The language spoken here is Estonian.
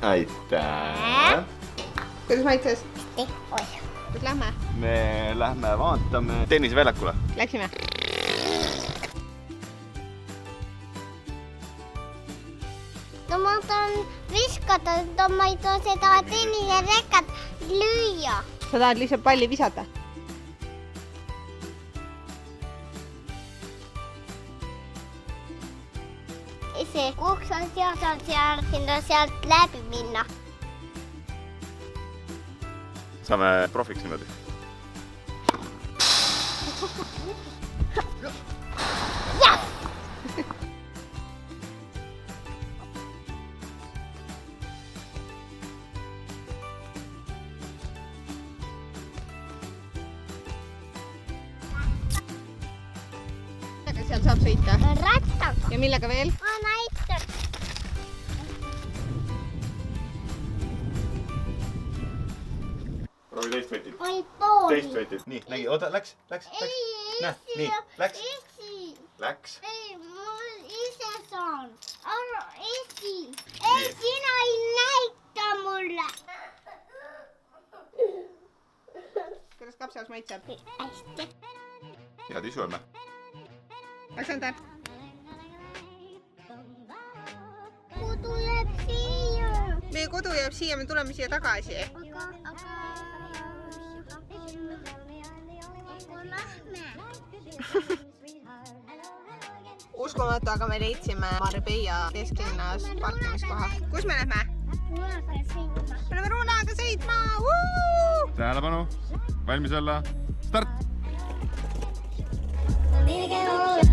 aitäh! Kuidas maitses? Kus lähme? Me lähme vaatame tenniseväljakule. Läksime. No ma tahan viskata, et ma ei taha seda tenniserekat lüüa. Sa tahad lihtsalt palli visata? See kuks on sealt läbi minna. Saame profiks niimoodi. Millega seal saab sõita? Rattaga. Ja millega veel? Ma näitan. Proovi teist võtid. Oi pooli. Teist võtid. Nii, nägi, oota, läks. Näe, nii, läks. Läks. Ei, mul ise saan. Esi. Ei, sina ei näita mulle. Kuidas kapsas maitseb? Hästi. Head isuemme. Aleksander. Kodu jääb siia. Meie kodu jääb siia, me tuleme siia tagasi. Aga lähme. Uskumatu, aga me leidsime Marbella kesklinnas parkimiskoha. Kus me lähme? Runaga sõitma. Me oleme runaga sõitma! Tähelepanu, valmis olla, start! Virgen olla